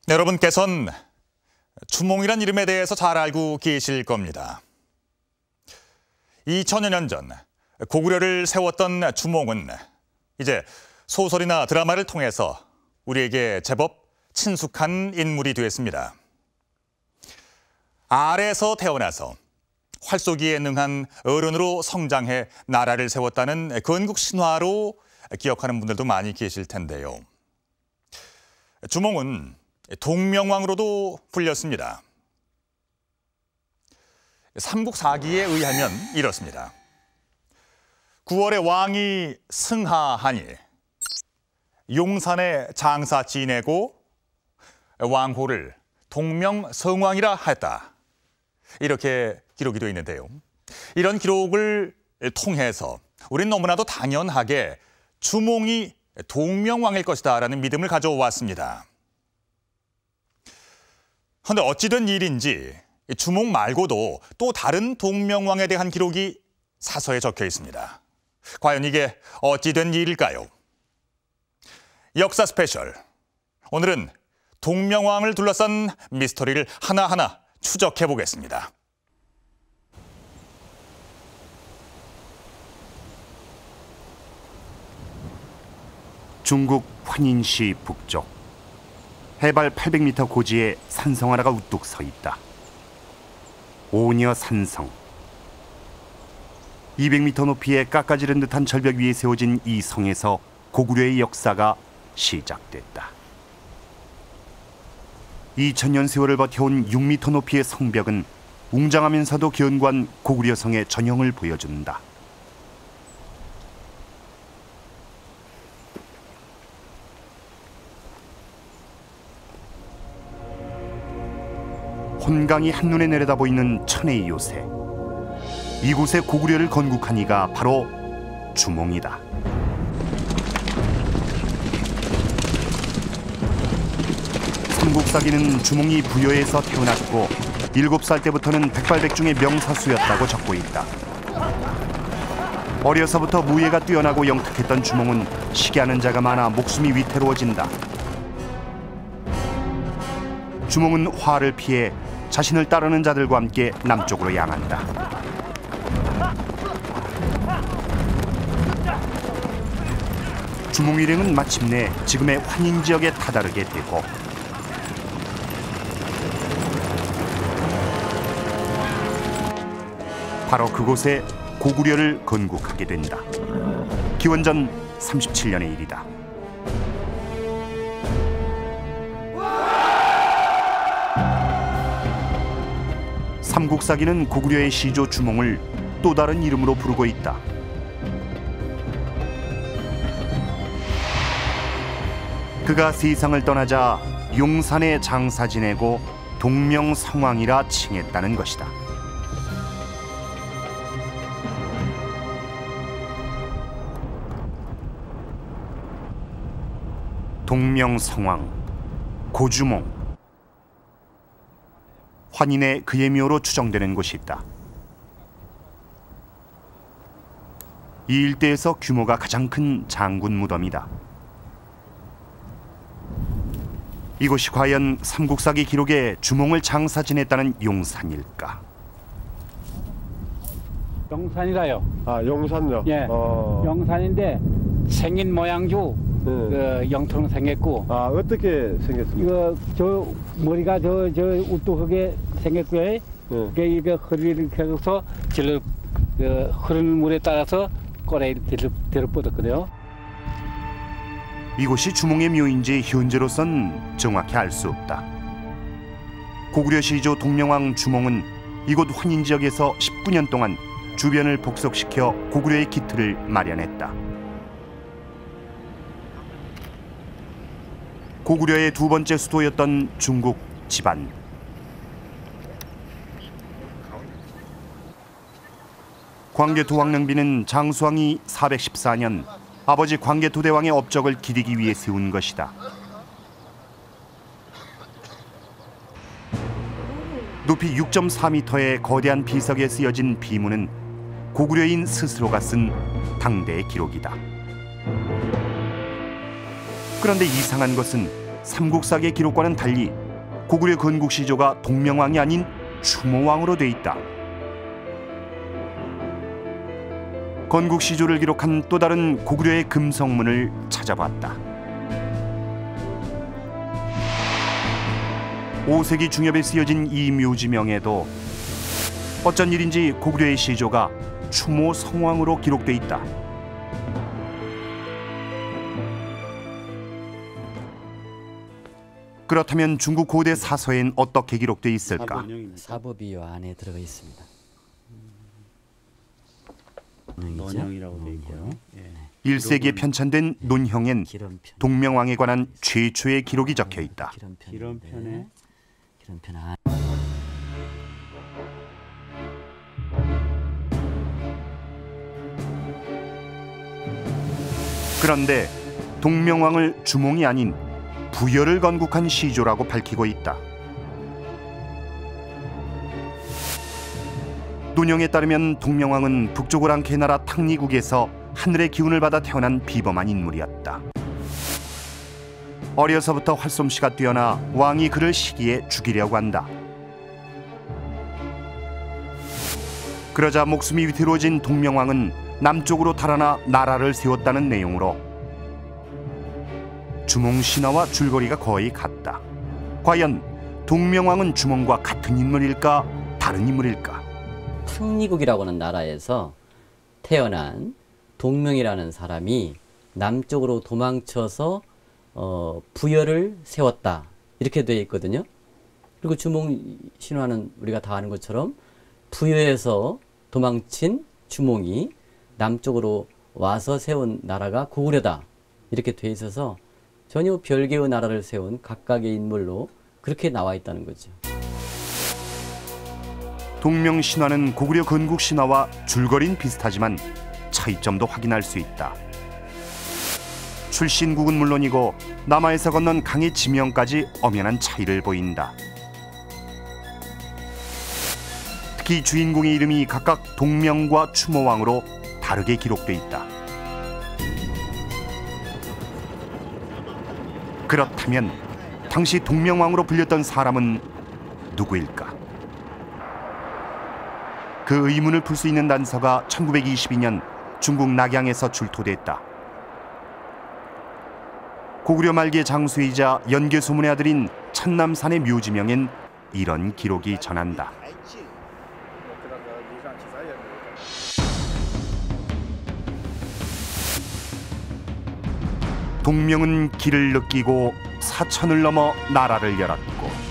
여러분께서는 주몽이란 이름에 대해서 잘 알고 계실 겁니다. 2000여 년 전 고구려를 세웠던 주몽은 이제 소설이나 드라마를 통해서 우리에게 제법 친숙한 인물이 되었습니다. 알에서 태어나서 활쏘기에 능한 어른으로 성장해 나라를 세웠다는 건국 신화로 기억하는 분들도 많이 계실 텐데요. 주몽은 동명왕으로도 불렸습니다. 삼국사기에 의하면 이렇습니다. 9월에 왕이 승하하니 용산에 장사 지내고 왕호를 동명성왕이라 했다. 이렇게 기록이 되어 있는데요. 이런 기록을 통해서 우리는 너무나도 당연하게 주몽이 동명왕일 것이다라는 믿음을 가져왔습니다. 그런데 어찌된 일인지 주몽 말고도 또 다른 동명왕에 대한 기록이 사서에 적혀 있습니다. 과연 이게 어찌된 일일까요? 역사 스페셜. 오늘은 동명왕을 둘러싼 미스터리를 하나하나 추적해 보겠습니다. 중국 환인시 북쪽 해발 800m 고지에 산성 하나가 우뚝 서 있다. 오녀 산성. 200m 높이의 깎아지른 듯한 절벽 위에 세워진 이 성에서 고구려의 역사가 시작됐다. 2000년 세월을 버텨온 6m 높이의 성벽은 웅장하면서도 견고한 고구려 성의 전형을 보여준다. 혼강이 한눈에 내려다 보이는 천혜의 요새. 이곳에 고구려를 건국한 이가 바로 주몽이다. 삼국사기는 주몽이 부여에서 태어났고 7살 때부터는 백발백중의 명사수였다고 적고 있다. 어려서부터 무예가 뛰어나고 영특했던 주몽은 시기하는 자가 많아 목숨이 위태로워진다. 주몽은 화를 피해 자신을 따르는 자들과 함께 남쪽으로 향한다. 주몽 일행은 마침내 지금의 환인 지역에 다다르게 되고 바로 그곳에 고구려를 건국하게 된다. 기원전 37년의 일이다. 삼국사기는 고구려의 시조 주몽을 또 다른 이름으로 부르고 있다. 그가 세상을 떠나자 용산에 장사 지내고 동명성왕이라 칭했다는 것이다. 동명성왕, 고주몽. 환인의 그의 묘로 추정되는 곳이 있다. 이 일대에서 규모가 가장 큰 장군 무덤이다. 이곳이 과연 삼국사기 기록에 주몽을 장사 지냈다는 용산일까? 용산이라요. 아, 용산요? 예. 용산인데 생긴 모양도 그 영토는 생겼고. 아, 어떻게 생겼습니까? 이거 저 머리가 저 우뚝하게 생겼고요. 그게 이게 허리를 이렇게 해서 질러 그 흐르는 물에 따라서 꼬레이를 뒤로 뻗었거든요. 이곳이 주몽의 묘인지 현재로선 정확히 알 수 없다. 고구려 시조 동명왕 주몽은 이곳 환인 지역에서 19년 동안 주변을 복속시켜 고구려의 기틀을 마련했다. 고구려의 두 번째 수도였던 중국 지반. 광개토 왕릉비는 장수왕이 414년 아버지 광개토 대왕의 업적을 기리기 위해 세운 것이다. 높이 6.4m의 거대한 비석에 쓰여진 비문은 고구려인 스스로가 쓴 당대의 기록이다. 그런데 이상한 것은 삼국사기 기록과는 달리 고구려 건국시조가 동명왕이 아닌 추모왕으로 돼 있다. 건국시조를 기록한 또 다른 고구려의 금성문을 찾아봤다. 5세기 중엽에 쓰여진 이 묘지명에도 어쩐 일인지 고구려의 시조가 추모 성왕으로 기록돼 있다. 그렇다면 중국 고대 사서엔 어떻게 기록돼 있을까? 사법이 요 안에 들어가 있습니다. 논형이라고 되어 있고요. 1세기에 편찬된 논형엔 기름편. 동명왕에 관한 최초의 기록이 적혀 있다. 기름편에 기름편 안. 그런데 동명왕을 주몽이 아닌 부여를 건국한 시조라고 밝히고 있다. 논형에 따르면 동명왕은 북쪽을 앙케 나라 탕리국에서 하늘의 기운을 받아 태어난 비범한 인물이었다. 어려서부터 활솜씨가 뛰어나 왕이 그를 시기에 죽이려고 한다. 그러자 목숨이 위태로워진 동명왕은 남쪽으로 달아나 나라를 세웠다는 내용으로 주몽 신화와 줄거리가 거의 같다. 과연 동명왕은 주몽과 같은 인물일까, 다른 인물일까? 탕리국이라고 하는 나라에서 태어난 동명이라는 사람이 남쪽으로 도망쳐서 부여를 세웠다, 이렇게 되어 있거든요. 그리고 주몽 신화는 우리가 다 아는 것처럼 부여에서 도망친 주몽이 남쪽으로 와서 세운 나라가 고구려다, 이렇게 되어 있어서 전혀 별개의 나라를 세운 각각의 인물로 그렇게 나와 있다는 거죠. 동명 신화는 고구려 건국 신화와 줄거리는 비슷하지만 차이점도 확인할 수 있다. 출신국은 물론이고 남하에서 건넌 강의 지명까지 엄연한 차이를 보인다. 특히 주인공의 이름이 각각 동명과 추모왕으로 다르게 기록돼 있다. 그렇다면 당시 동명왕으로 불렸던 사람은 누구일까? 그 의문을 풀 수 있는 단서가 1922년 중국 낙양에서 출토됐다. 고구려 말기의 장수이자 연개소문의 아들인 천남산의 묘지명엔 이런 기록이 전한다. 동명은 길을 느끼고 사천을 넘어 나라를 열었고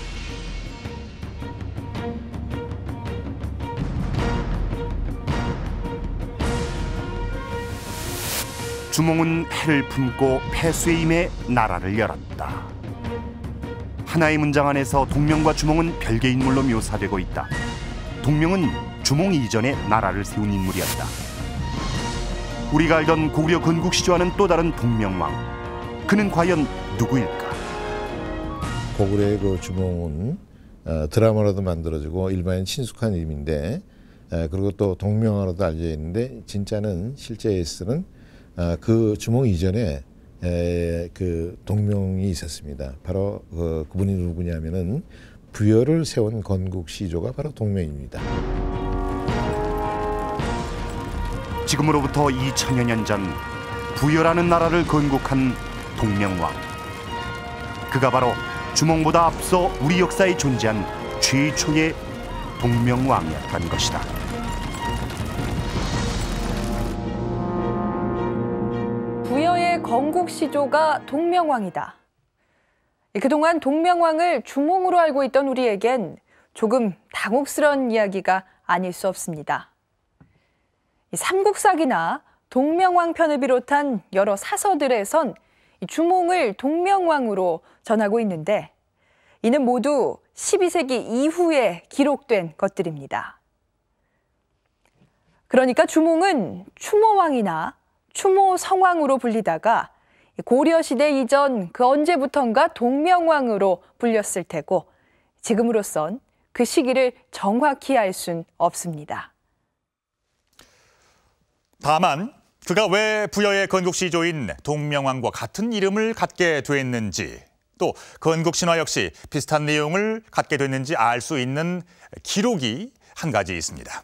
주몽은 해를 품고 폐수에 임해 나라를 열었다. 하나의 문장 안에서 동명과 주몽은 별개 인물로 묘사되고 있다. 동명은 주몽 이전에 나라를 세운 인물이었다. 우리가 알던 고구려 건국 시조와는 또 다른 동명왕. 그는 과연 누구일까? 고구려의 그 주몽은 드라마로도 만들어지고 일반인 친숙한 이름인데, 그리고 또 동명화로도 알려져 있는데, 진짜는 실제에서는 그 주몽 이전에 그 동명이 있었습니다. 바로 그분이 누구냐면은 부여를 세운 건국 시조가 바로 동명입니다. 지금으로부터 2000여 년 전 부여라는 나라를 건국한 동명왕. 그가 바로 주몽보다 앞서 우리 역사에 존재한 최초의 동명왕이었던 것이다. 부여의 건국 시조가 동명왕이다. 그동안 동명왕을 주몽으로 알고 있던 우리에겐 조금 당혹스러운 이야기가 아닐 수 없습니다. 삼국사기나 동명왕 편을 비롯한 여러 사서들에선 주몽을 동명왕으로 전하고 있는데, 이는 모두 12세기 이후에 기록된 것들입니다. 그러니까 주몽은 추모왕이나 추모성왕으로 불리다가 고려시대 이전 그 언제부턴가 동명왕으로 불렸을 테고, 지금으로선 그 시기를 정확히 알 순 없습니다. 다만 그가 왜 부여의 건국 시조인 동명왕과 같은 이름을 갖게 됐는지 또 건국 신화 역시 비슷한 내용을 갖게 됐는지 알 수 있는 기록이 한 가지 있습니다.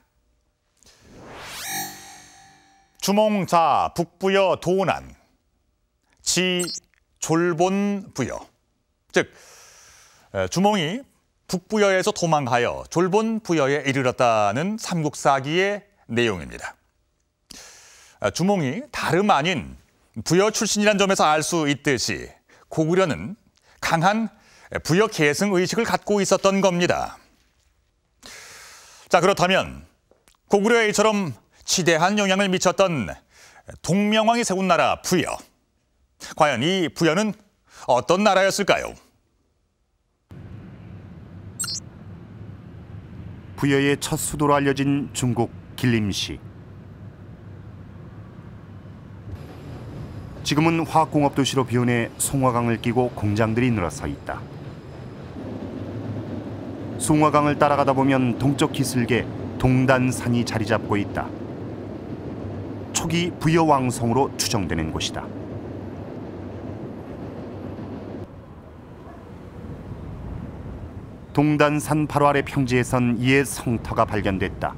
주몽자 북부여 도난 지 졸본 부여, 즉 주몽이 북부여에서 도망하여 졸본 부여에 이르렀다는 삼국사기의 내용입니다. 주몽이 다름 아닌 부여 출신이란 점에서 알 수 있듯이 고구려는 강한 부여 계승 의식을 갖고 있었던 겁니다. 자, 그렇다면 고구려에 이처럼 지대한 영향을 미쳤던 동명왕이 세운 나라 부여. 과연 이 부여는 어떤 나라였을까요? 부여의 첫 수도로 알려진 중국 길림시. 지금은 화학공업 도시로 비운해 송화강을 끼고 공장들이 늘어서 있다. 송화강을 따라가다 보면 동쪽 기슭에 동단산이 자리 잡고 있다. 초기 부여 왕성으로 추정되는 곳이다. 동단산 바로 아래 평지에선 이의 성터가 발견됐다.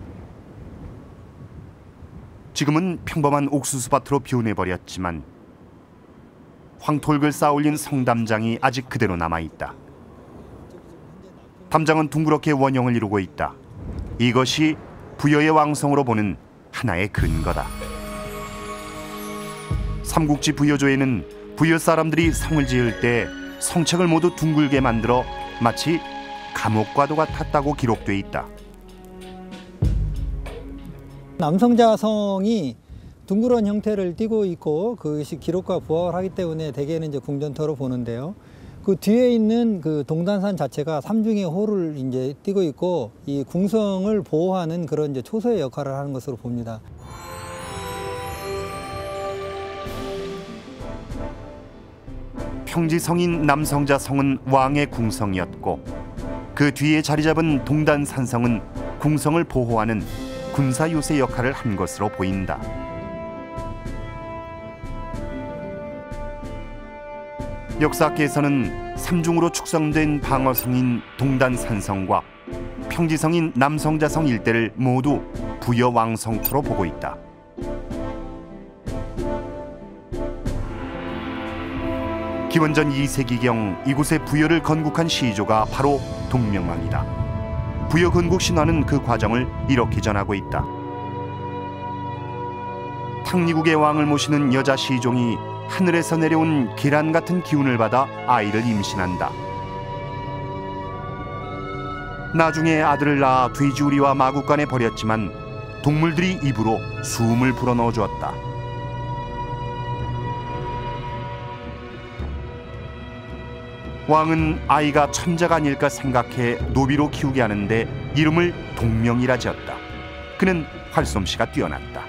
지금은 평범한 옥수수밭으로 비운해버렸지만 황토흙을 쌓아올린 성담장이 아직 그대로 남아있다. 담장은 둥그렇게 원형을 이루고 있다. 이것이 부여의 왕성으로 보는 하나의 근거다. 삼국지 부여조에는 부여 사람들이 성을 지을 때 성책을 모두 둥글게 만들어 마치 감옥과도 같았다고 기록돼 있다. 남성자성이 둥그런 형태를 띠고 있고 그것이 기록과 부합을 하기 때문에 대개는 이제 궁전터로 보는데요. 그 뒤에 있는 그 동단산 자체가 삼중의 호를 이제 띠고 있고 이 궁성을 보호하는 그런 이제 초소의 역할을 하는 것으로 봅니다. 평지성인 남성자성은 왕의 궁성이었고 그 뒤에 자리 잡은 동단산성은 궁성을 보호하는 군사 요새 역할을 한 것으로 보인다. 역사학계에서는 삼중으로 축성된 방어성인 동단산성과 평지성인 남성자성 일대를 모두 부여 왕성토로 보고 있다. 기원전 2세기경 이곳에 부여를 건국한 시조가 바로 동명왕이다. 부여 건국 신화는 그 과정을 이렇게 전하고 있다. 탕리국의 왕을 모시는 여자 시종이 하늘에서 내려온 계란 같은 기운을 받아 아이를 임신한다. 나중에 아들을 낳아 돼지우리와 마구간에 버렸지만 동물들이 입으로 숨을 불어넣어 주었다. 왕은 아이가 천자가 아닐까 생각해 노비로 키우게 하는데 이름을 동명이라 지었다. 그는 활솜씨가 뛰어났다.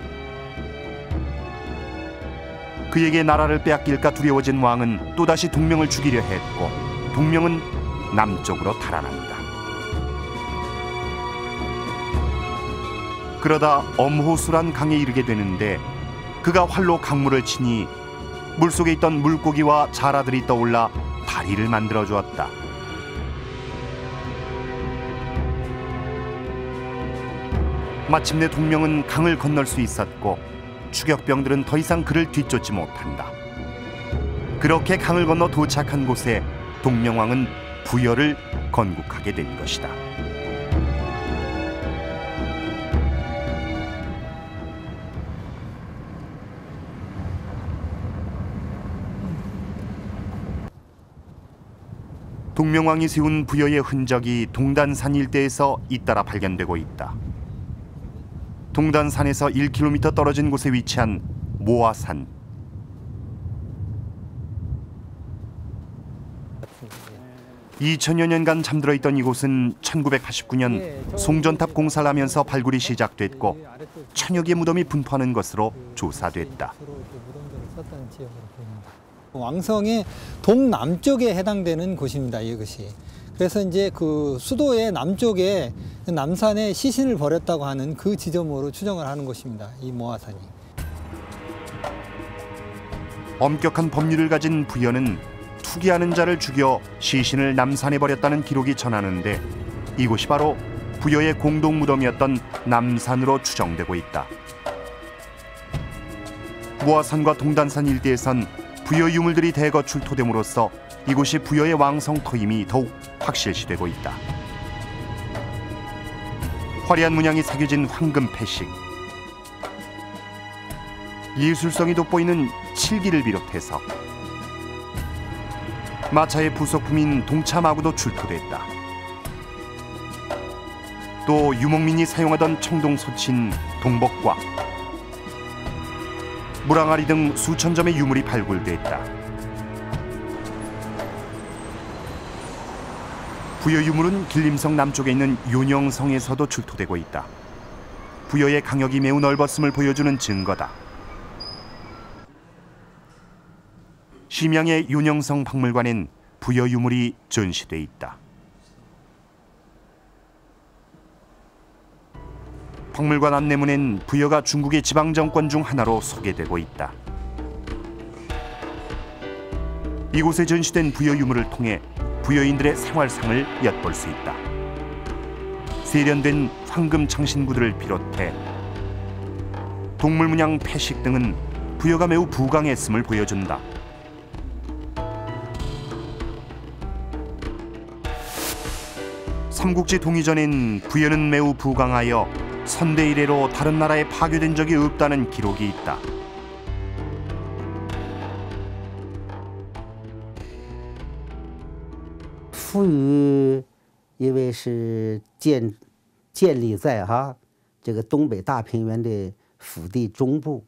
그에게 나라를 빼앗길까 두려워진 왕은 또다시 동명을 죽이려 했고 동명은 남쪽으로 달아난다. 그러다 엄호수란 강에 이르게 되는데 그가 활로 강물을 치니 물속에 있던 물고기와 자라들이 떠올라 다리를 만들어 주었다. 마침내 동명은 강을 건널 수 있었고 추격병들은 더 이상 그를 뒤쫓지 못한다. 그렇게 강을 건너 도착한 곳에 동명왕은 부여를 건국하게 된 것이다. 동명왕이 세운 부여의 흔적이 동단산 일대에서 잇따라 발견되고 있다. 동단산에서 1km 떨어진 곳에 위치한 모아산. (2000여 년간) 잠들어 있던 이곳은 1989년 송전탑 공사를 하면서 발굴이 시작됐고 1000여 개 무덤이 분포하는 것으로 조사됐다. 왕성의 동남쪽에 해당되는 곳입니다. 이것이. 그래서 이제 그 수도의 남쪽에 남산에 시신을 버렸다고 하는 그 지점으로 추정을 하는 곳입니다. 이 모아산이. 엄격한 법률을 가진 부여는 투기하는 자를 죽여 시신을 남산에 버렸다는 기록이 전하는데 이곳이 바로 부여의 공동 무덤이었던 남산으로 추정되고 있다. 무화산과 동단산 일대에선 부여 유물들이 대거 출토됨으로써 이곳이 부여의 왕성터임이 더욱 확실시되고 있다. 화려한 문양이 새겨진 황금 패식, 예술성이 돋보이는 칠기를 비롯해서 마차의 부속품인 동차마구도 출토됐다. 또 유목민이 사용하던 청동소친, 동복과 무랑아리 등 수천 점의 유물이 발굴됐다. 부여 유물은 길림성 남쪽에 있는 윤영성에서도 출토되고 있다. 부여의 강역이 매우 넓었음을 보여주는 증거다. 심양의 윤영성 박물관엔 부여 유물이 전시돼 있다. 박물관 안내문엔 부여가 중국의 지방정권 중 하나로 소개되고 있다. 이곳에 전시된 부여 유물을 통해 부여인들의 생활상을 엿볼 수 있다. 세련된 황금 장신구들을 비롯해 동물문양 패식 등은 부여가 매우 부강했음을 보여준다. 삼국지 동의 전엔 부여는 매우 부강하여 선대 이래로 다른 나라에 파괴된 적이 없다는 기록이 있다. 扶余因为是建立在这个东北大平原的腹地中部，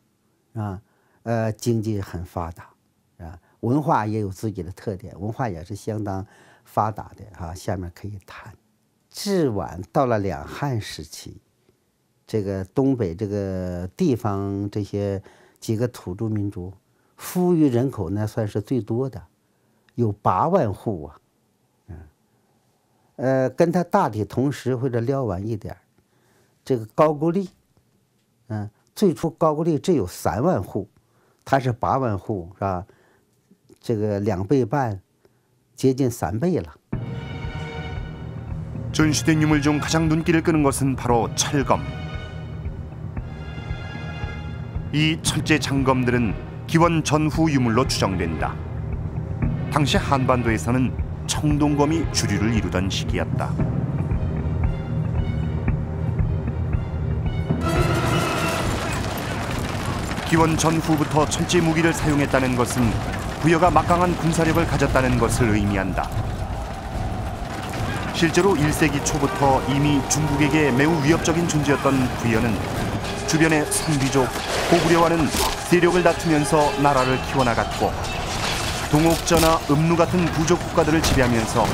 经济很发达，文化也有自己的特点，文化也是相当发达的下面可以谈。至晚到了两汉时期，这个东北这个地方这些几个土著民族，扶余人口呢算是最多的，有8万户啊。 跟他大体同时或者稍晚一点，这个高句丽，最初高句丽只有3万户，它是8万户，是吧？这个2倍半，接近3倍了。 전시된 유물 중 가장 눈길을 끄는 것은 바로 철검. 이 철제 장검들은 기원 전후 유물로 추정된다. 당시 한반도에서는 청동검이 주류를 이루던 시기였다. 기원 전후부터 철제 무기를 사용했다는 것은 부여가 막강한 군사력을 가졌다는 것을 의미한다. 실제로 1세기 초부터 이미 중국에게 매우 위협적인 존재였던 부여는 주변의 선비족, 고구려와는 세력을 다투면서 나라를 키워나갔고 동옥저나 음루 같은 부족 국가들을 지배하면서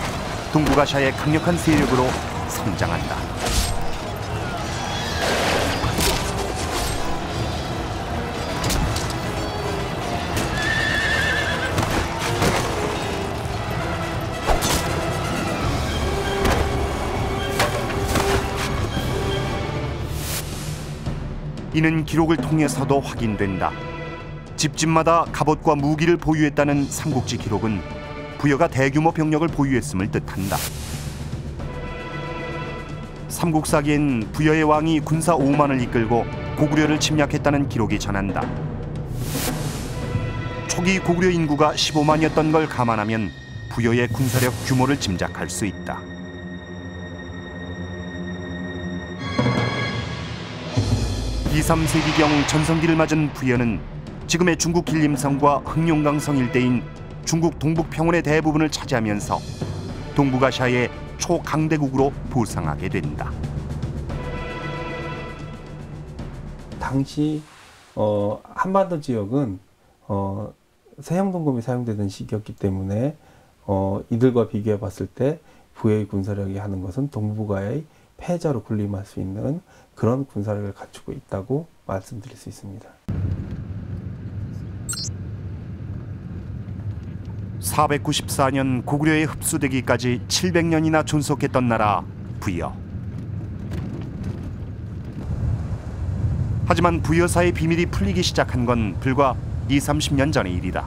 동북아시아의 강력한 세력으로 성장한다. 이는 기록을 통해서도 확인된다. 집집마다 갑옷과 무기를 보유했다는 삼국지 기록은 부여가 대규모 병력을 보유했음을 뜻한다. 삼국사기엔 부여의 왕이 군사 5만을 이끌고 고구려를 침략했다는 기록이 전한다. 초기 고구려 인구가 15만이었던 걸 감안하면 부여의 군사력 규모를 짐작할 수 있다. 이 3세기경 전성기를 맞은 부여는 지금의 중국 길림성과 흑룡강성 일대인 중국 동북평원의 대부분을 차지하면서 동북아시아의 초강대국으로 부상하게 된다. 당시 한반도 지역은 세형동검이 사용되던 시기였기 때문에 이들과 비교해 봤을 때 부여의 군사력이 하는 것은 동북아의 패자로 군림할 수 있는 그런 군사력을 갖추고 있다고 말씀드릴 수 있습니다. 494년 고구려에 흡수되기까지 700년이나 존속했던 나라 부여. 하지만 부여사의 비밀이 풀리기 시작한 건 불과 20-30년 전의 일이다.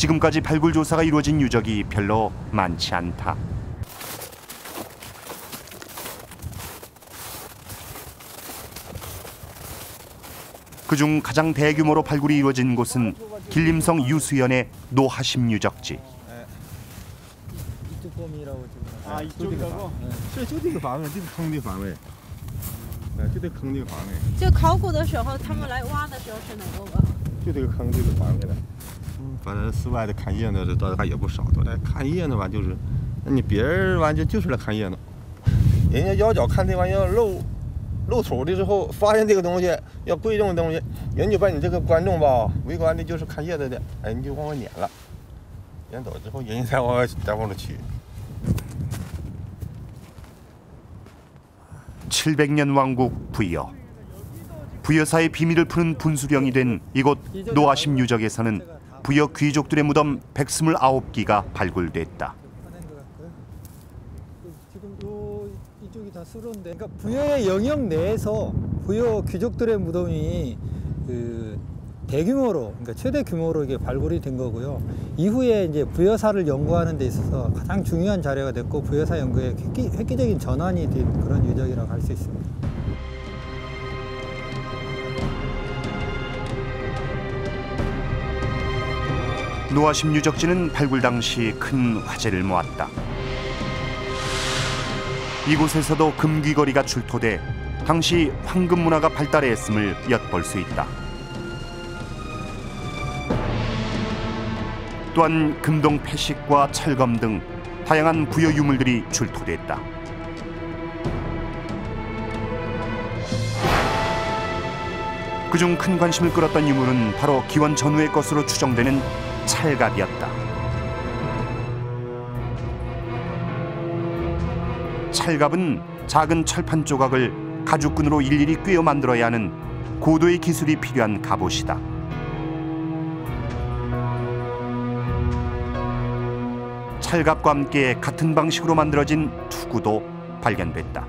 지금까지 발굴 조사가 이루어진 유적이 별로 많지 않다. 그중 가장 대규모로 발굴이 이루어진 곳은 길림성 유수연의 노하심 유적지. 이쪽 범위라고 지금. 아, 이쪽이라고? 是就这个方位，这个坑的方位，就这坑的方位。就考古的时候，他们来挖的时候是哪个挖？就这个坑这个方位的。反正室外的看热闹的倒还也不少，都来看热闹吧，就是，那你别人完就是来看热闹，人家要脚看这玩意儿露土的时候，发现这个东西要贵重的东西，人就把你这个观众吧，围观的就是看热闹的，哎，你就往外撵了，撵走之后，人家再往里去。 700년 왕국 부여. 부여사의 비밀을 푸는 분수령이 된 이곳 노하심 유적에서는 부여 귀족들의 무덤 129기가 발굴됐다. 지금 이쪽이 다 수로인데, 그러니까 부여의 영역 내에서 부여 귀족들의 무덤이 대규모로, 그러니까 최대 규모로 이게 발굴이 된 거고요. 이후에 이제 부여사를 연구하는 데 있어서 가장 중요한 자료가 됐고 부여사 연구에 획기적인 전환이 된 그런 유적이라고 할 수 있습니다. 노하심 유적지는 발굴 당시 큰 화제를 모았다. 이곳에서도 금귀거리가 출토돼 당시 황금 문화가 발달했음을 엿볼 수 있다. 또한 금동 패식과 철검 등 다양한 부여 유물들이 출토됐다. 그중 큰 관심을 끌었던 유물은 바로 기원 전후의 것으로 추정되는 찰갑이었다. 찰갑은 작은 철판 조각을 가죽끈으로 일일이 꿰어 만들어야 하는 고도의 기술이 필요한 갑옷이다. 찰갑과 함께 같은 방식으로 만들어진 투구도 발견됐다.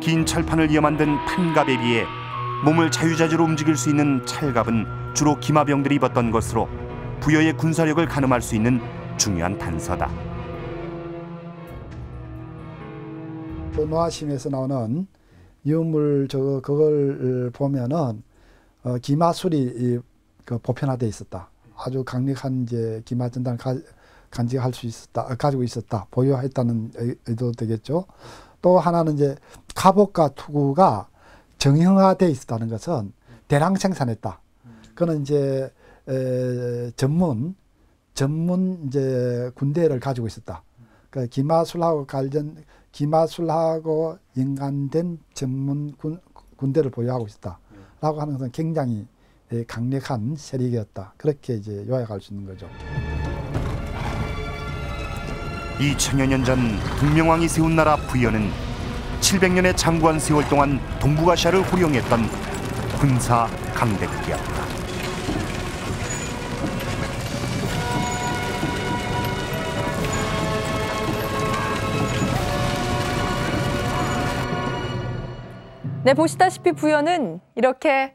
긴 철판을 이어 만든 판갑에 비해 몸을 자유자재로 움직일 수 있는 찰갑은 주로 기마병들이 입었던 것으로 부여의 군사력을 가늠할 수 있는 중요한 단서다. 노하심에서 나오는 유물 그걸 보면은 기마술이 보편화되어 있었다. 아주 강력한 이제 기마 전단을 간직할 수 있었다, 가지고 있었다, 보유했다는 의도 되겠죠. 또 하나는 이제 갑옷과 투구가 정형화되어 있었다는 것은 대량 생산했다. 그는 이제 전문 이제 군대를 가지고 있었다. 그러니까 기마술하고 연관된 전문 군대를 보유하고 있었다라고 하는 것은 굉장히 강력한 세력이었다. 그렇게 이제 요약할 수 있는 거죠. 2000여 년 전 동명왕이 세운 나라 부여는 700년의 장구한 세월 동안 동북아시아를 호령했던 군사 강대국이었다. 네, 보시다시피 부여는 이렇게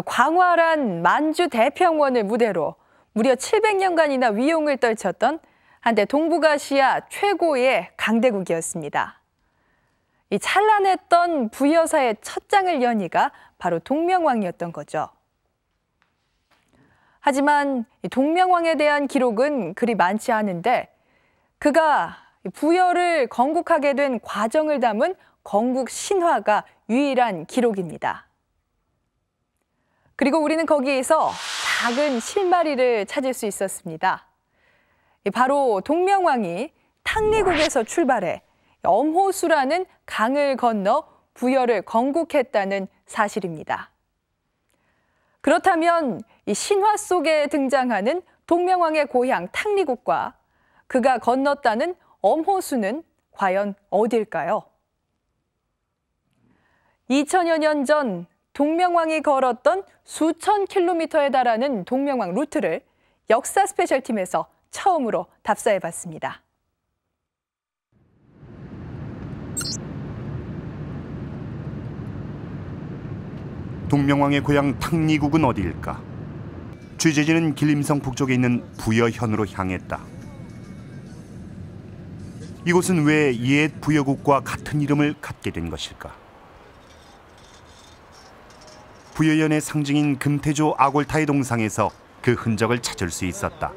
광활한 만주 대평원을 무대로 무려 700년간이나 위용을 떨쳤던 한때 동북아시아 최고의 강대국이었습니다. 이 찬란했던 부여사의 첫 장을 연 이가 바로 동명왕이었던 거죠. 하지만 동명왕에 대한 기록은 그리 많지 않은데 그가 부여를 건국하게 된 과정을 담은 건국 신화가 유일한 기록입니다. 그리고 우리는 거기에서 작은 실마리를 찾을 수 있었습니다. 바로 동명왕이 탕리국에서 출발해 엄호수라는 강을 건너 부여를 건국했다는 사실입니다. 그렇다면 이 신화 속에 등장하는 동명왕의 고향 탕리국과 그가 건넜다는 엄호수는 과연 어딜까요? 2000여 년 전 동명왕이 걸었던 수천 킬로미터에 달하는 동명왕 루트를 역사 스페셜팀에서 처음으로 답사해봤습니다. 동명왕의 고향 탕리국은 어디일까? 취재진은 길림성 북쪽에 있는 부여현으로 향했다. 이곳은 왜 옛 부여국과 같은 이름을 갖게 된 것일까? 부여현의 상징인 금태조 아골타의 동상에서 그 흔적을 찾을 수 있었다.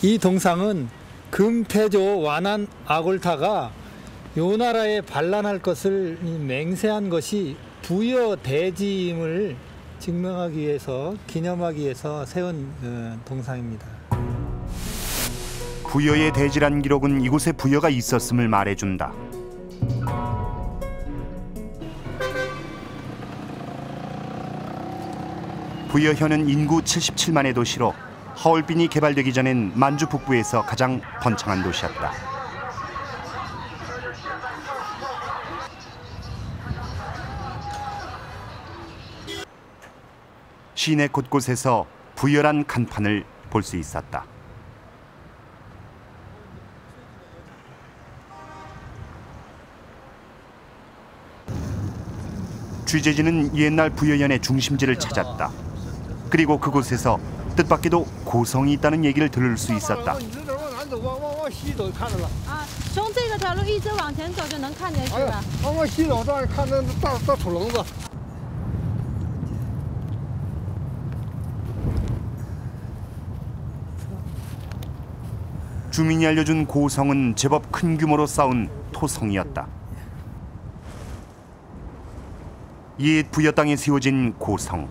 이 동상은 금태조 완한 아골타가 요 나라에 반란할 것을 맹세한 것이 부여 대지임을 증명하기 위해서, 기념하기 위해서 세운 동상입니다. 부여의 대지란 기록은 이곳에 부여가 있었음을 말해준다. 부여현은 인구 77만의 도시로 하얼빈이 개발되기 전엔 만주 북부에서 가장 번창한 도시였다. 시내 곳곳에서 부여란 간판을 볼 수 있었다. 취재진은 옛날 부여현의 중심지를 찾았다. 그리고 그곳에서 뜻밖에도 고성이 있다는 얘기를 들을 수 있었다. 从这个条路一直往前走就能看见是吧？往西走到看那大土笼子。 주민이 알려준 고성은 제법 큰 규모로 쌓은 토성이었다. 옛 부여 땅에 세워진 고성.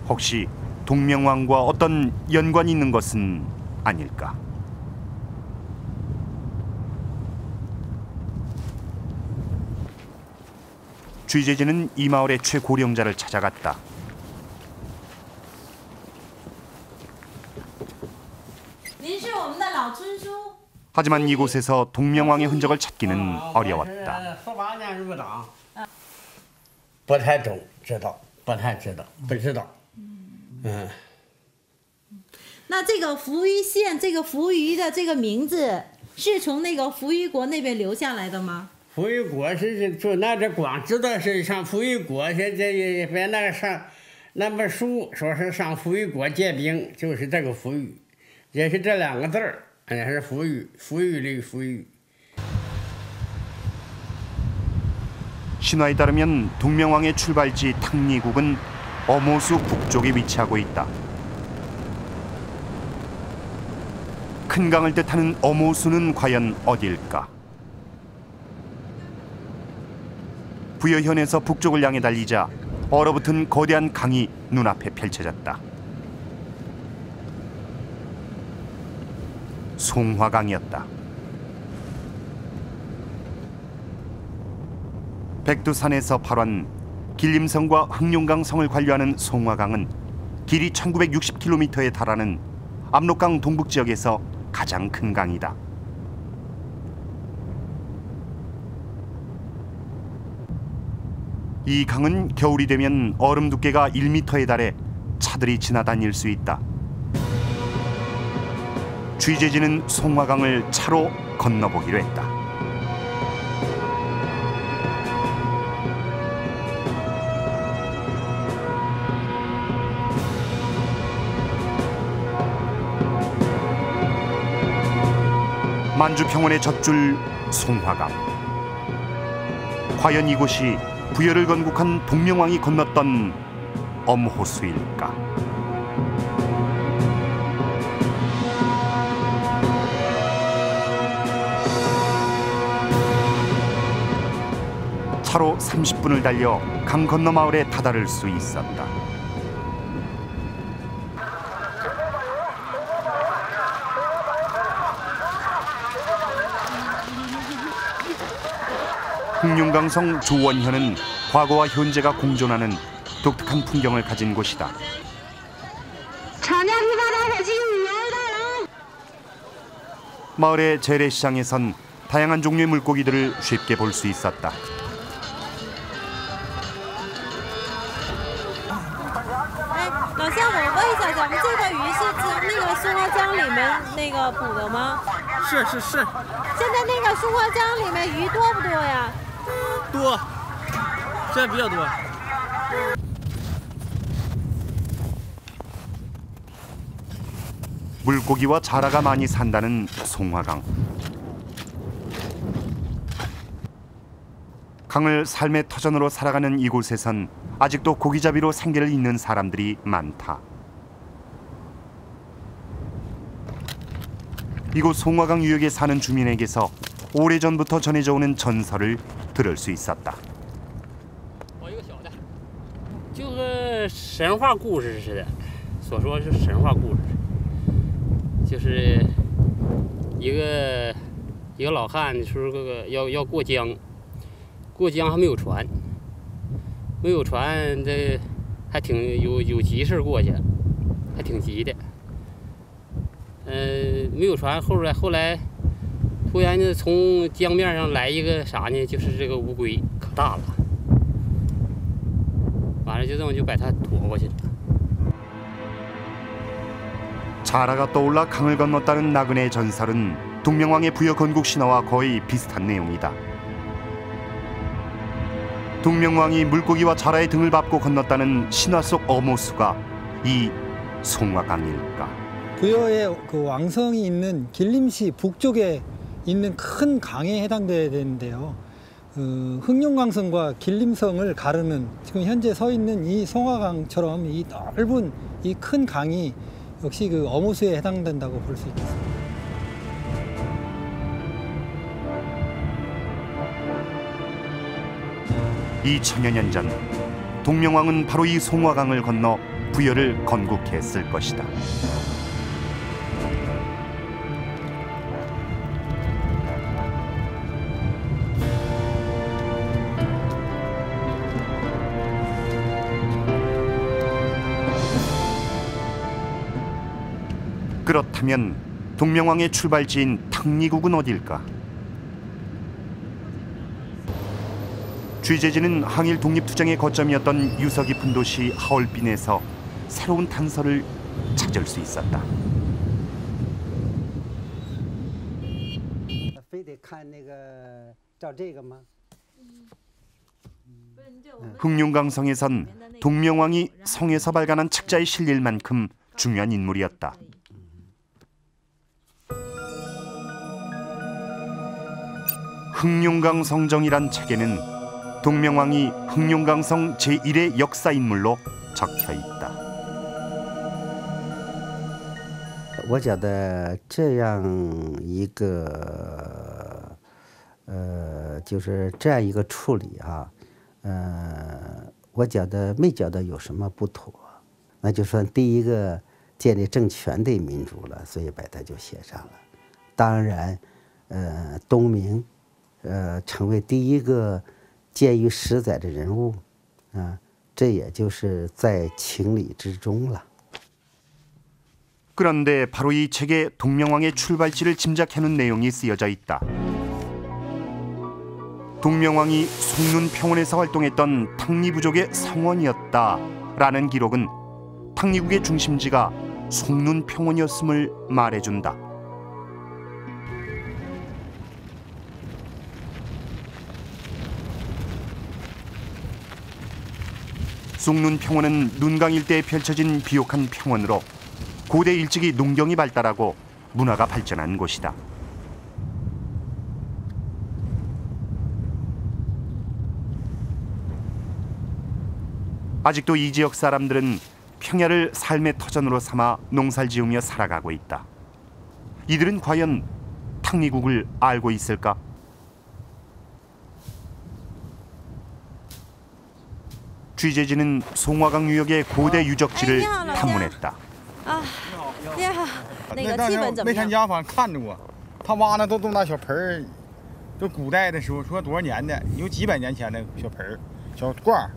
혹시 동명왕과 어떤 연관이 있는 것은 아닐까? 취재진은 이 마을의 최고령자를 찾아갔다. 하지만 이곳에서 동명왕의 흔적을 찾기는 어려웠다. 不太懂，知道，不太知道，不知道。那这个扶余县，这个扶余的这个名字是从那个扶余国那边留下来的吗？扶余国是就那这光知道是上扶余国，现在也别那个上那本书说是上扶余国借兵，就是这个扶余，也是这两个字儿，也是扶余，扶余的扶余。 신화에 따르면 동명왕의 출발지 탕리국은 어모수 북쪽에 위치하고 있다. 큰 강을 뜻하는 어모수는 과연 어딜까? 부여현에서 북쪽을 향해 달리자 얼어붙은 거대한 강이 눈앞에 펼쳐졌다. 송화강이었다. 백두산에서 발원, 길림성과 흑룡강 성을 관료하는 송화강은 길이 1960km에 달하는 압록강 동북 지역에서 가장 큰 강이다. 이 강은 겨울이 되면 얼음 두께가 1m에 달해 차들이 지나다닐 수 있다. 취재진은 송화강을 차로 건너보기로 했다. 만주 평원의 젖줄 송화강. 과연 이곳이 부여를 건국한 동명왕이 건넜던 엄호수일까? 차로 30분을 달려 강 건너 마을에 다다를 수 있었다. 흑룡강성 조원현은 과거와 현재가 공존하는 독특한 풍경을 가진 곳이다. 마을의 재래시장에선 다양한 종류의 물고기들을 쉽게 볼 수 있었다. 这比较多。 물고기와 자라가 많이 산다는 송화강. 강을 삶의 터전으로 살아가는 이곳에선 아직도 고기잡이로 생계를 잇는 사람들이 많다. 이곳 송화강 유역에 사는 주민에게서 오래전부터 전해져 오는 전설을 들을 수 있었다. 就和神话故事似的，所说是神话故事，就是一个老汉说要过江，过江还没有船，这还挺有急事过去，还挺急的。没有船，后来突然就从江面上来一个啥呢？就是这个乌龟，可大了。 完了就这么就把它驮过去了。 자라가 떠올라 강을 건넜다는 나그네 전설은 동명왕의 부여 건국 신화와 거의 비슷한 내용이다. 동명왕이 물고기와 자라의 등을 밟고 건넜다는 신화 속 어모수가 이 송화강일까? 부여의 그 왕성이 있는 길림시 북쪽에 있는 큰 강에 해당돼야 되는데요. 흑룡강성과 길림성을 가르는 지금 현재 서 있는 이 송화강처럼 이 넓은 이 큰 강이 역시 그 어모수에 해당된다고 볼 수 있겠습니다. (2000여 년) 전 동명왕은 바로 이 송화강을 건너 부여를 건국했을 것이다. 그렇다면 동명왕의 출발지인 탕리국은 어딜까? 취재진은 항일 독립투쟁의 거점이었던 유서 깊은 도시 하얼빈에서 새로운 단서를 찾을 수 있었다. 흑룡강성에선 동명왕이 성에서 발간한 책자에 실릴 만큼 중요한 인물이었다. 흑룡강 성정이란 책에는 동명왕이 흑룡강성 제1의 역사 인물로 적혀 있다. 我觉得这样一个就是这样一个处理啊，我觉得没觉得有什么不妥，那就算第一个建立政权的民族了，所以把它就写上了。当然，东明。 成为第一个见于实载的人物，这也就是在情理之中了。 그런데 바로 이 책에 동명왕의 출발지를 짐작해놓은 내용이 쓰여져 있다. 동명왕이 송눈평원에서 활동했던 탕리부족의 성원이었다라는 기록은 탕리국의 중심지가 송눈평원이었음을 말해준다. 송눈평원은 눈강 일대에 펼쳐진 비옥한 평원으로 고대 일찍이 농경이 발달하고 문화가 발전한 곳이다. 아직도 이 지역 사람들은 평야를 삶의 터전으로 삼아 농사를 지으며 살아가고 있다. 이들은 과연 탕리국을 알고 있을까? 취재진은 송화강 유역의 고대 유적지를 탐문했다. 你好，那个气氛怎么样？没参加，反正看着过。他挖那都拿小盆儿，就古代的时候，说多少年的，有几百年前的小盆儿、小罐儿，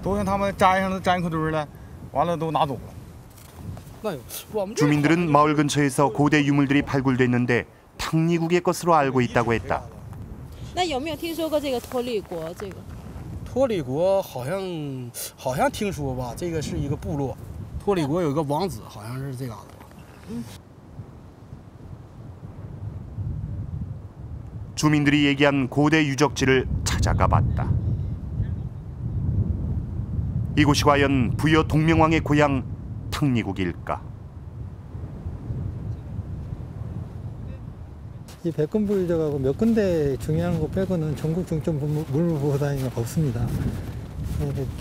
都让他们粘上，都粘一堆了，完了都拿走了。 주민들은 마을 근처에서 고대 유물들이 발굴됐는데 탕리국의 것으로 알고 있다고 했다. 那有没有听说过这个托里国？这个托里国好像听说吧，这个是一个部落。托里国有个王子，好像是这嘎达吧。 주민들이 얘기한 고대 유적지를 찾아가 봤다. 이곳이 과연 부여 동명왕의 고향 탕리국일까? 이 백금보 유적하고 몇 군데 중요한 거 빼고는 전국 중점 문물보호단위가 없습니다.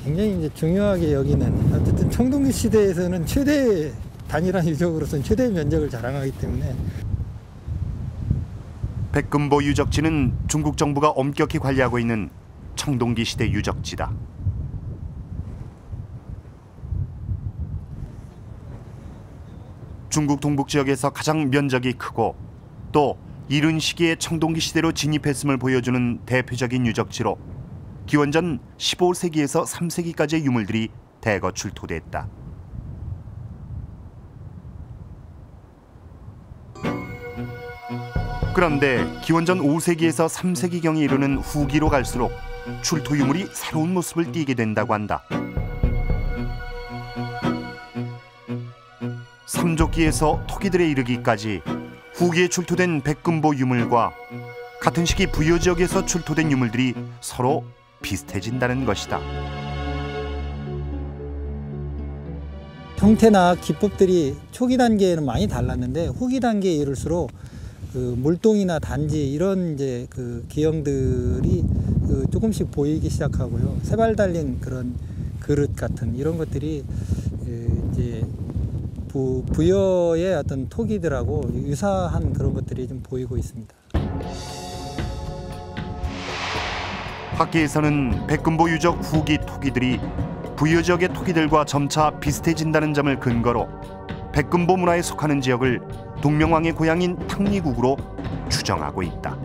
굉장히 이제 중요하게 여기는, 어쨌든 청동기 시대에서는 최대 단일한 유적으로서는 최대 면적을 자랑하기 때문에. 백금보 유적지는 중국 정부가 엄격히 관리하고 있는 청동기 시대 유적지다. 중국 동북 지역에서 가장 면적이 크고 또 이른 시기에 청동기 시대로 진입했음을 보여주는 대표적인 유적지로 기원전 15세기에서 3세기까지의 유물들이 대거 출토됐다. 그런데 기원전 5세기에서 3세기경에 이르는 후기로 갈수록 출토 유물이 새로운 모습을 띠게 된다고 한다. 삼조기에서 토기들에 이르기까지 후기에 출토된 백금보 유물과 같은 시기 부여 지역에서 출토된 유물들이 서로 비슷해진다는 것이다. 형태나 기법들이 초기 단계에는 많이 달랐는데 후기 단계에 이를수록 그 물동이나 단지 이런 이제 그 기형들이 조금씩 보이기 시작하고요. 세발 달린 그런 그릇 같은 이런 것들이 이제 부여의 어떤 토기들하고 유사한 그런 것들이 좀 보이고 있습니다. 학계에서는 백금보 유적 후기 토기들이 부여 지역의 토기들과 점차 비슷해진다는 점을 근거로 백금보 문화에 속하는 지역을 동명왕의 고향인 탕리국으로 추정하고 있다.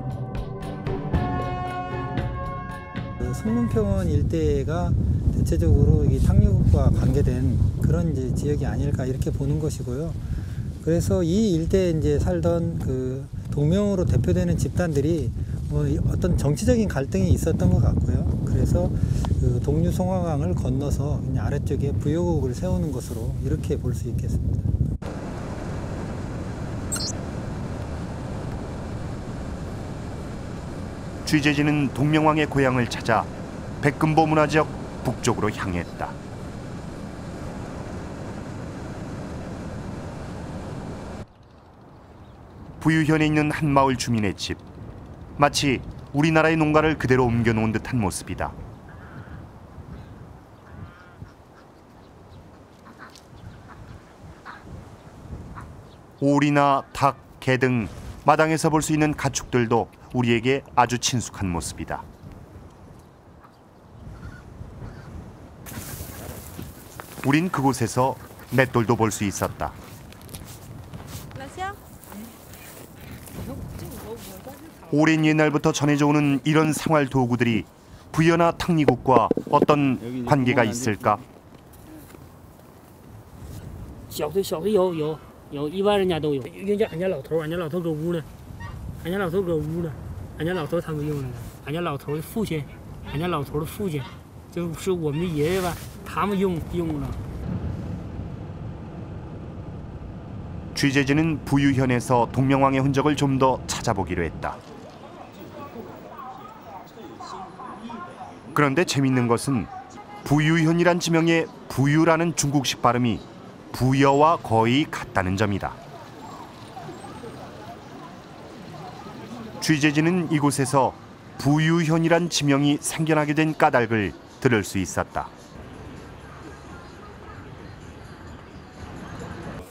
성문평원 일대가 대체적으로 이 탕리국과 관계된 그런 이제 지역이 아닐까 이렇게 보는 것이고요. 그래서 이 일대에 이제 살던 그 동명으로 대표되는 집단들이 어떤 정치적인 갈등이 있었던 것 같고요. 그래서 그 동류 송화강을 건너서 그냥 아래쪽에 부여국을 세우는 것으로 이렇게 볼 수 있겠습니다. 취재진은 동명왕의 고향을 찾아 백금보 문화지역 북쪽으로 향했다. 부유현에 있는 한 마을 주민의 집. 마치 우리나라의 농가를 그대로 옮겨놓은 듯한 모습이다. 오리나 닭, 개 등 마당에서 볼 수 있는 가축들도 우리에게 아주 친숙한 모습이다. 우린 그곳에서 맷돌도 볼 수 있었다. 오랜 옛날부터 전해져 오는 이런 생활 도구들이 부여나 탕리국과 어떤 관계가 있을까? 小的有，一般人家都有。人家俺家老头搁屋呢，俺家老头搁屋呢，俺家老头他们用的，俺家老头的父亲，俺家老头的父亲，就是我们的爷爷吧，他们用了。 취재진은 부유현에서 동명왕의 흔적을 좀 더 찾아보기로 했다. 그런데 재밌는 것은 부유현이란 지명의 부유라는 중국식 발음이 부여와 거의 같다는 점이다. 취재진은 이곳에서 부유현이란 지명이 생겨나게 된 까닭을 들을 수 있었다.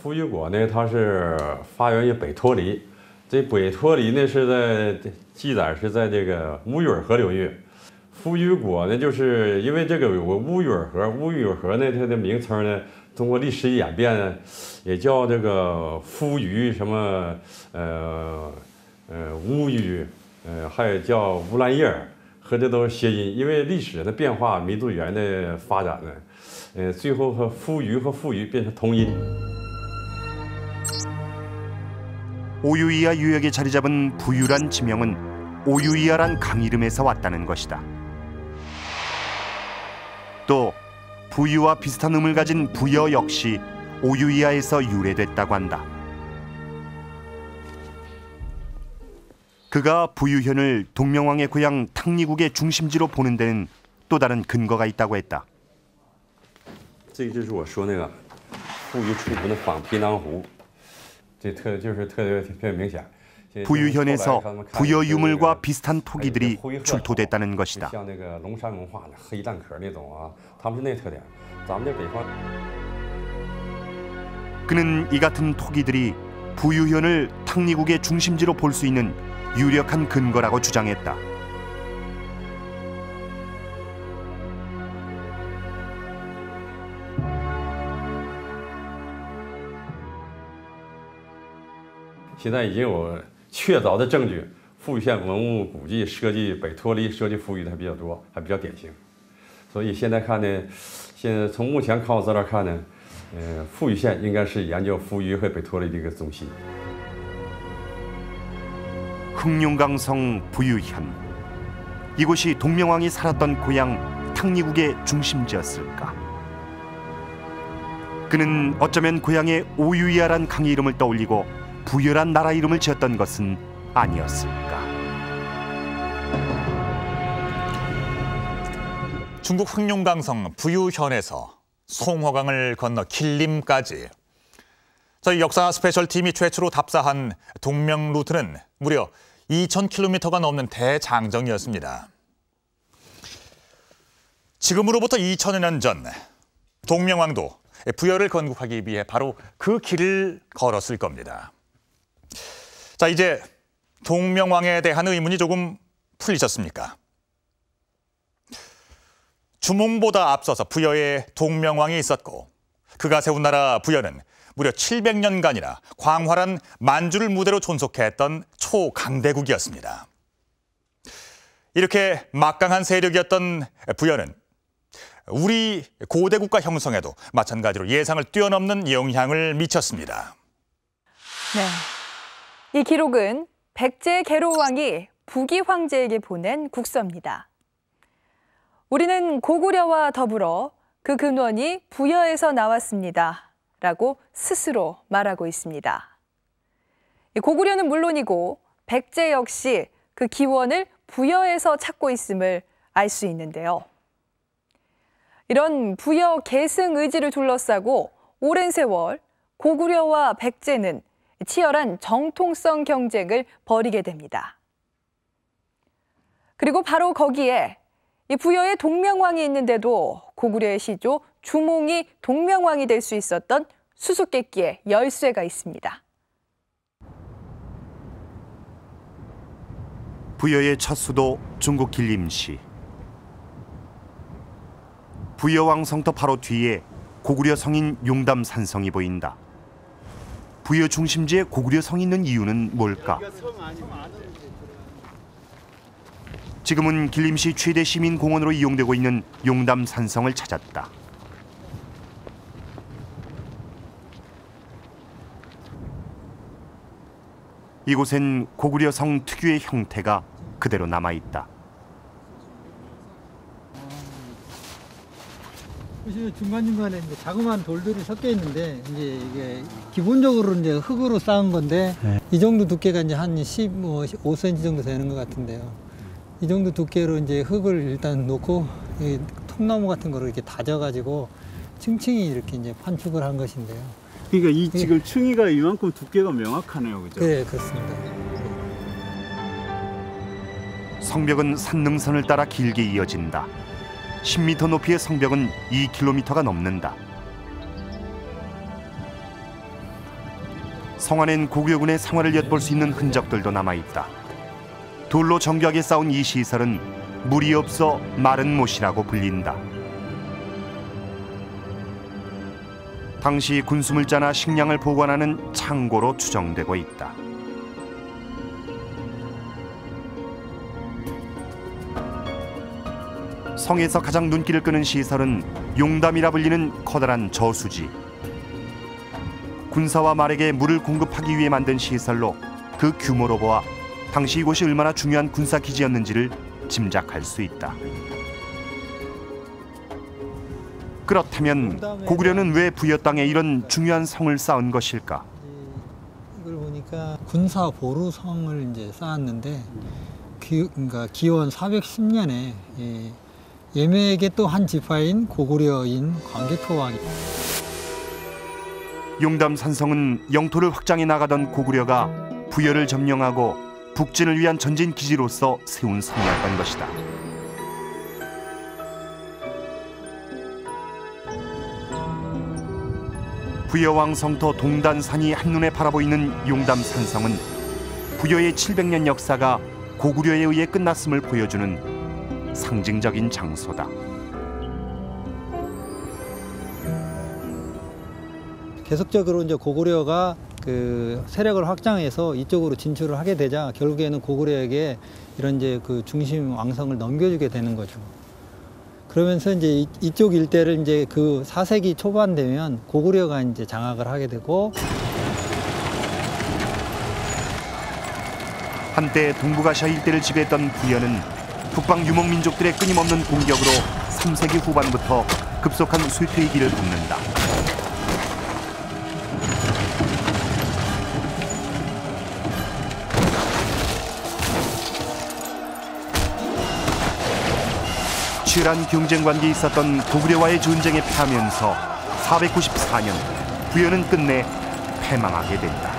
扶余国呢，它是发源于北脱离。这北脱离呢是在记载是在这个乌鱼尔河流域。扶余国呢，就是因为这个有个乌鱼尔河，乌鱼尔河呢它的名称呢，通过历史演变呢，也叫这个扶余什么乌鱼，还有叫乌兰叶尔，和这都是谐音。因为历史的变化、民族语言的发展呢，最后和扶余和富余变成同音。 오유이하 유역에 자리 잡은 부유란 지명은 오유이하란 강 이름에서 왔다는 것이다. 또 부유와 비슷한 음을 가진 부여 역시 오유이하에서 유래됐다고 한다. 그가 부유현을 동명왕의 고향 탕리국의 중심지로 보는 데는 또 다른 근거가 있다고 했다. 这个就是我说那个富裕出土的仿皮囊壶，这特别明显。 부유현에서 부여 유물과 비슷한 토기들이 출토됐다는 것이다. 그는 이 같은 토기들이 부유현을 탕리국의 중심지로 볼 수 있는 유력한 근거라고 주장했다. 현재已经有 确凿的证据，富裕县文物古迹设计北托黎、设计富裕的还比较多，还比较典型。所以现在看呢，现在从目前考古资料看呢，富裕县应该是研究富裕和北托黎的一个中心。 흑룡강성 부유현, 이곳이 동명왕이 살았던 고향 탕리국의 중심지였을까? 그는 어쩌면 고향에 오유이야란 강의 이름을 떠올리고 부여란 나라 이름을 지었던 것은 아니었을까? 중국 흑룡강성 부유현에서 송화강을 건너 길림까지 저희 역사 스페셜 팀이 최초로 답사한 동명 루트는 무려 2,000km가 넘는 대장정이었습니다. 지금으로부터 2,000여 년 전 동명왕도 부여를 건국하기 위해 바로 그 길을 걸었을 겁니다. 자, 이제 동명왕에 대한 의문이 조금 풀리셨습니까? 주몽보다 앞서서 부여에 동명왕이 있었고 그가 세운 나라 부여는 무려 700년간이나 광활한 만주를 무대로 존속했던 초강대국이었습니다. 이렇게 막강한 세력이었던 부여는 우리 고대국가 형성에도 마찬가지로 예상을 뛰어넘는 영향을 미쳤습니다. 네. 이 기록은 백제 계로왕이 부기 황제에게 보낸 국서입니다. 우리는 고구려와 더불어 그 근원이 부여에서 나왔습니다. 라고 스스로 말하고 있습니다. 고구려는 물론이고 백제 역시 그 기원을 부여에서 찾고 있음을 알 수 있는데요. 이런 부여 계승 의지를 둘러싸고 오랜 세월 고구려와 백제는 치열한 정통성 경쟁을 벌이게 됩니다. 그리고 바로 거기에 이 부여에 동명왕이 있는데도 고구려의 시조 주몽이 동명왕이 될 수 있었던 수수께끼의 열쇠가 있습니다. 부여의 첫 수도 중국 길림시. 부여왕 성터 바로 뒤에 고구려 성인 용담산성이 보인다. 부여 중심지에 고구려 성이 있는 이유는 뭘까? 지금은 길림시 최대 시민공원으로 이용되고 있는 용담산성을 찾았다. 이곳엔 고구려 성 특유의 형태가 그대로 남아있다. 중간중간에 이제 자그마한 돌들이 섞여 있는데 이제 이게 기본적으로 이제 흙으로 쌓은 건데 이 정도 두께가 이제 한 15cm 정도 되는 것 같은데요. 이 정도 두께로 이제 흙을 일단 놓고 이 통나무 같은 거를 이렇게 다져가지고 층층이 이렇게 이제 판축을 한 것인데요. 그러니까 이 지금 층위가 이만큼 두께가 명확하네요, 그죠? 네, 그렇습니다. 성벽은 산능선을 따라 길게 이어진다. 10m 높이의 성벽은 2km가 넘는다. 성 안엔 고구려군의 생활을 엿볼 수 있는 흔적들도 남아있다. 돌로 정교하게 쌓은 이 시설은 물이 없어 마른 못이라고 불린다. 당시 군수물자나 식량을 보관하는 창고로 추정되고 있다. 성에서 가장 눈길을 끄는 시설은 용담이라 불리는 커다란 저수지. 군사와 말에게 물을 공급하기 위해 만든 시설로 그 규모로 보아 당시 이곳이 얼마나 중요한 군사기지였는지를 짐작할 수 있다. 그렇다면 고구려는 왜 부여 땅에 이런 중요한 성을 쌓은 것일까? 이걸 보니까 군사 보루성을 이제 쌓았는데 그러니까 기원 410년에 예매에게 또 한 지파인 고구려인 광개토왕. 용담 산성은 영토를 확장해 나가던 고구려가 부여를 점령하고 북진을 위한 전진 기지로서 세운 성이었던 것이다. 부여왕 성토 동단산이 한눈에 바라보이는 용담 산성은 부여의 700년 역사가 고구려에 의해 끝났음을 보여주는 상징적인 장소다. 계속적으로 이제 고구려가 그 세력을 확장해서 이쪽으로 진출을 하게 되자 결국에는 고구려에게 이런 이제 그 중심 왕성을 넘겨주게 되는 거죠. 그러면서 이제 이쪽 일대를 이제 그 4세기 초반 되면 고구려가 이제 장악을 하게 되고, 한때 동북아시아 일대를 지배했던 부여는 북방 유목민족들의 끊임없는 공격으로 3세기 후반부터 급속한 쇠퇴의 길을 걷는다. 치열한 경쟁 관계에 있었던 고구려와의 전쟁에 패하면서 494년 부여는 끝내 패망하게 된다.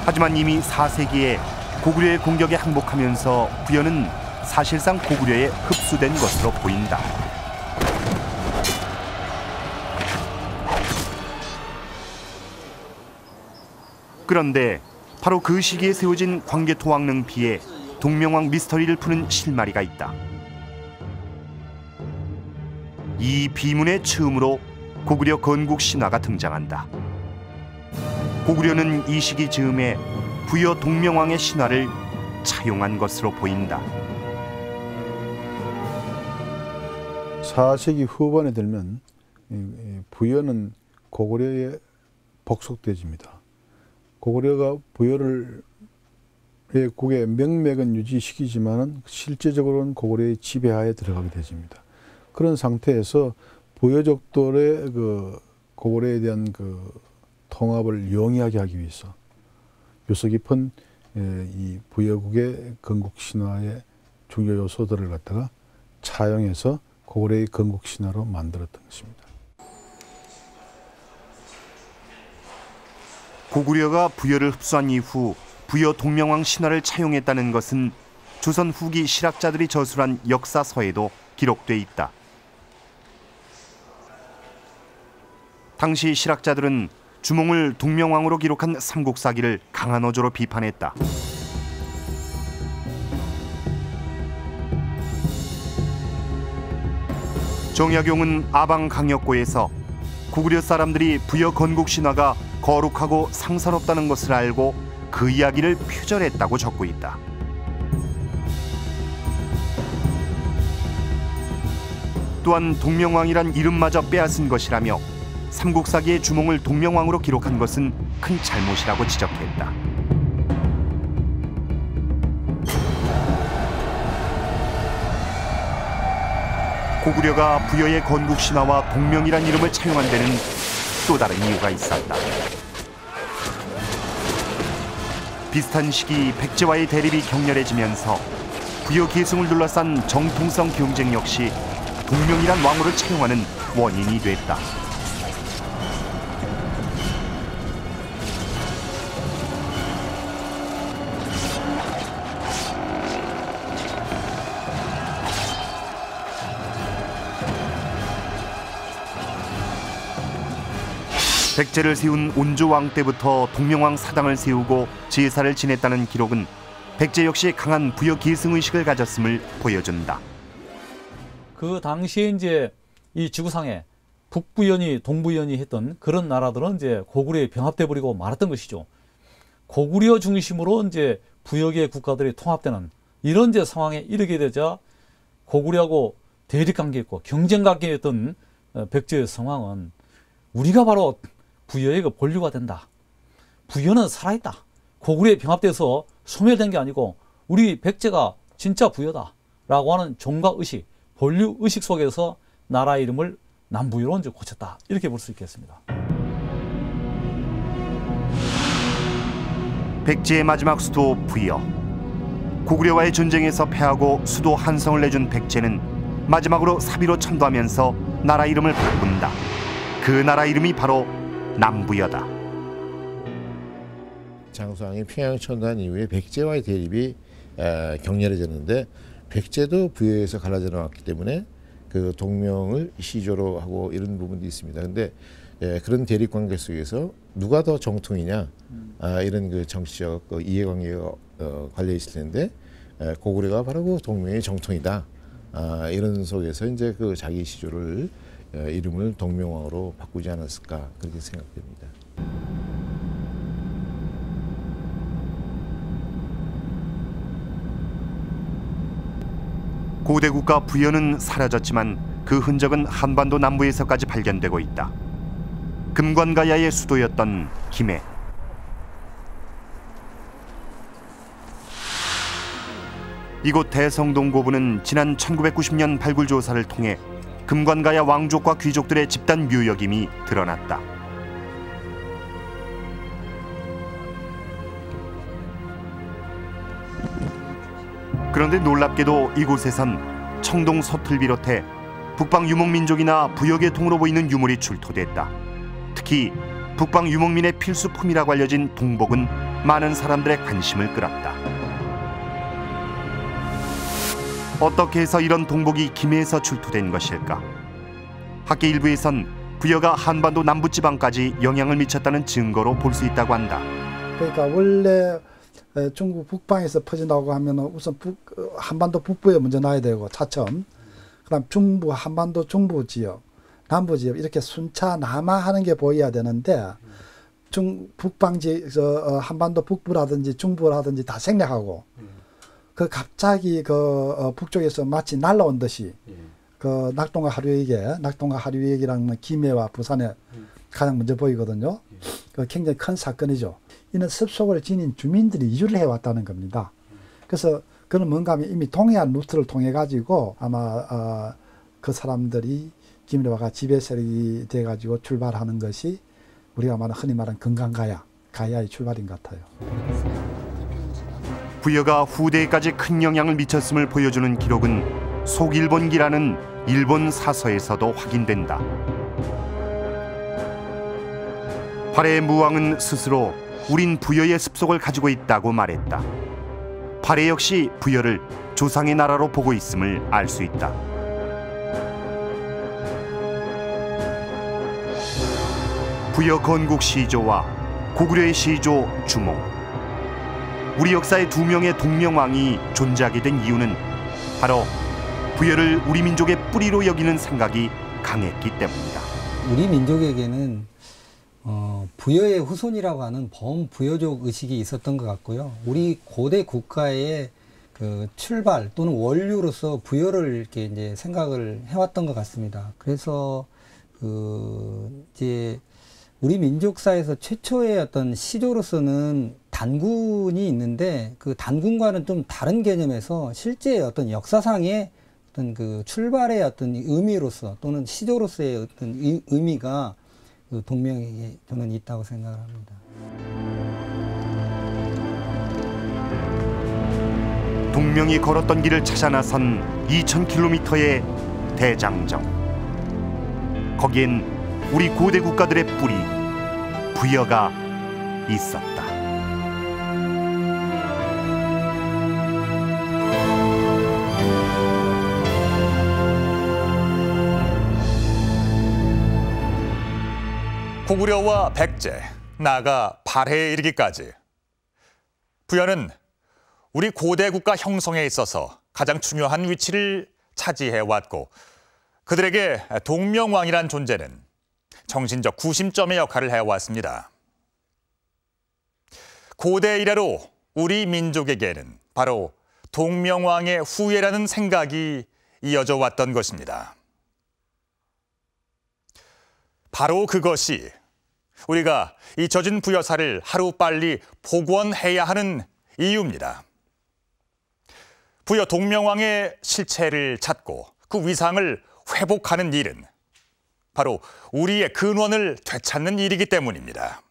하지만 이미 4세기에 고구려의 공격에 항복하면서 부여는 사실상 고구려에 흡수된 것으로 보인다. 그런데 바로 그 시기에 세워진 광개토왕릉비에 동명왕 미스터리를 푸는 실마리가 있다. 이 비문의 처음으로 고구려 건국 신화가 등장한다. 고구려는 이 시기 즈음에 부여 동명왕의 신화를 차용한 것으로 보인다. 4세기 후반에 들면 부여는 고구려에 복속되집니다. 고구려가 부여를 국의 명맥은 유지시키지만은 실제적으로는 고구려의 지배하에 들어가게 되집니다. 그런 상태에서 부여족들의 그 고구려에 대한 그 통합을 용이하게 하기 위해서 요소 깊은 이 부여국의 건국 신화의 중요 요소들을 갖다가 차용해서 고구려의 건국 신화로 만들었던 것입니다. 고구려가 부여를 흡수한 이후 부여 동명왕 신화를 차용했다는 것은 조선 후기 실학자들이 저술한 역사서에도 기록돼 있다. 당시 실학자들은 주몽을 동명왕으로 기록한 삼국사기를 강한 어조로 비판했다. 정약용은 아방강역고에서 고구려 사람들이 부여 건국 신화가 거룩하고 상사롭다는 것을 알고 그 이야기를 표절했다고 적고 있다. 또한 동명왕이란 이름마저 빼앗은 것이라며 삼국사기의 주몽을 동명왕으로 기록한 것은 큰 잘못이라고 지적했다. 고구려가 부여의 건국 신화와 동명이란 이름을 차용한 데는 또 다른 이유가 있었다. 비슷한 시기 백제와의 대립이 격렬해지면서 부여 계승을 둘러싼 정통성 경쟁 역시 동명이란 왕호를 차용하는 원인이 됐다. 백제를 세운 온조왕 때부터 동명왕 사당을 세우고 제사를 지냈다는 기록은 백제 역시 강한 부여 계승의식을 가졌음을 보여준다. 그 당시에 이제 이 지구상에 북부연이 동부연이 했던 그런 나라들은 이제 고구려에 병합돼 버리고 말았던 것이죠. 고구려 중심으로 이제 부여계 국가들이 통합되는 이런 이제 상황에 이르게 되자 고구려하고 대립 관계였고 경쟁 관계였던 백제의 상황은 우리가 바로 부여의 그 본류가 된다. 부여는 살아있다. 고구려에 병합돼서 소멸된 게 아니고 우리 백제가 진짜 부여다. 라고 하는 종각의식, 본류의식 속에서 나라 이름을 남부여로 이제 고쳤다. 이렇게 볼 수 있겠습니다. 백제의 마지막 수도 부여. 고구려와의 전쟁에서 패하고 수도 한성을 내준 백제는 마지막으로 사비로 천도하면서 나라 이름을 바꾼다. 그 나라 이름이 바로 남부여다. 장수왕이 평양 천도한 이후에 백제와의 대립이 격렬해졌는데 백제도 부여에서 갈라져 나왔기 때문에 그 동명을 시조로 하고 이런 부분도 있습니다. 근데 그런 대립 관계 속에서 누가 더 정통이냐 이런 그 정치적 이해관계가 관려 있을 텐데 고구려가 바로 그 동명의 정통이다. 이런 속에서 이제 그 자기 시조를 이름을 동명왕으로 바꾸지 않았을까 그렇게 생각됩니다. 고대 국가 부여는 사라졌지만 그 흔적은 한반도 남부에서까지 발견되고 있다. 금관가야의 수도였던 김해. 이곳 대성동 고부는 지난 1990년 발굴 조사를 통해 금관가야 왕족과 귀족들의 집단 묘역임이 드러났다. 그런데 놀랍게도 이곳에선 청동 솥을 비롯해 북방 유목민족이나 부역의 통으로 보이는 유물이 출토됐다. 특히 북방 유목민의 필수품이라고 알려진 동복은 많은 사람들의 관심을 끌었다. 어떻게 해서 이런 동복이 김해에서 출토된 것일까? 학계 일부에선 부여가 한반도 남부지방까지 영향을 미쳤다는 증거로 볼 수 있다고 한다. 그러니까 원래 중국 북방에서 퍼진다고 하면 우선 한반도 북부에 먼저 놔야 되고 차츰, 그다음 중부, 한반도 중부 지역, 남부 지역 이렇게 순차 남하하는 게 보여야 되는데 북방지 한반도 북부라든지 중부라든지 다 생략하고 그 갑자기 그 북쪽에서 마치 날라온 듯이 그 낙동강 하류역이라는 김해와 부산에 가장 먼저 보이거든요. 그 굉장히 큰 사건이죠. 이는 습속을 지닌 주민들이 이주를 해왔다는 겁니다. 그래서 그는 뭔가 하면 이미 동해안 루트를 통해 가지고 아마 그 사람들이 김해와가 지배 세력이 돼 가지고 출발하는 것이 우리가 흔히 말하는 가야의 출발인 것 같아요. 부여가 후대에까지 큰 영향을 미쳤음을 보여주는 기록은 속일본기라는 일본 사서에서도 확인된다. 발해 무왕은 스스로 우린 부여의 습속을 가지고 있다고 말했다. 발해 역시 부여를 조상의 나라로 보고 있음을 알 수 있다. 부여 건국 시조와 고구려의 시조 주몽. 우리 역사에 두 명의 동명왕이 존재하게 된 이유는 바로 부여를 우리 민족의 뿌리로 여기는 생각이 강했기 때문이다. 우리 민족에게는 부여의 후손이라고 하는 범부여족 의식이 있었던 것 같고요. 우리 고대 국가의 그 출발 또는 원류로서 부여를 이렇게 이제 생각을 해왔던 것 같습니다. 그래서 이제 우리 민족사에서 최초의 어떤 시조로서는 단군이 있는데 그 단군과는 좀 다른 개념에서 실제 어떤 역사상의 어떤 그 출발의 어떤 의미로서 또는 시조로서의 어떤 의미가 그 동명에게 저는 있다고 생각을 합니다. 동명이 걸었던 길을 찾아 나선 2000km의 대장정. 거기엔 우리 고대 국가들의 뿌리, 부여가 있었다. 고구려와 백제, 나아가 발해에 이르기까지 부여는 우리 고대 국가 형성에 있어서 가장 중요한 위치를 차지해왔고 그들에게 동명왕이란 존재는 정신적 구심점의 역할을 해왔습니다. 고대 이래로 우리 민족에게는 바로 동명왕의 후예라는 생각이 이어져 왔던 것입니다. 바로 그것이 우리가 이 젖은 부여사를 하루빨리 복원해야 하는 이유입니다. 부여 동명왕의 실체를 찾고 그 위상을 회복하는 일은 바로 우리의 근원을 되찾는 일이기 때문입니다.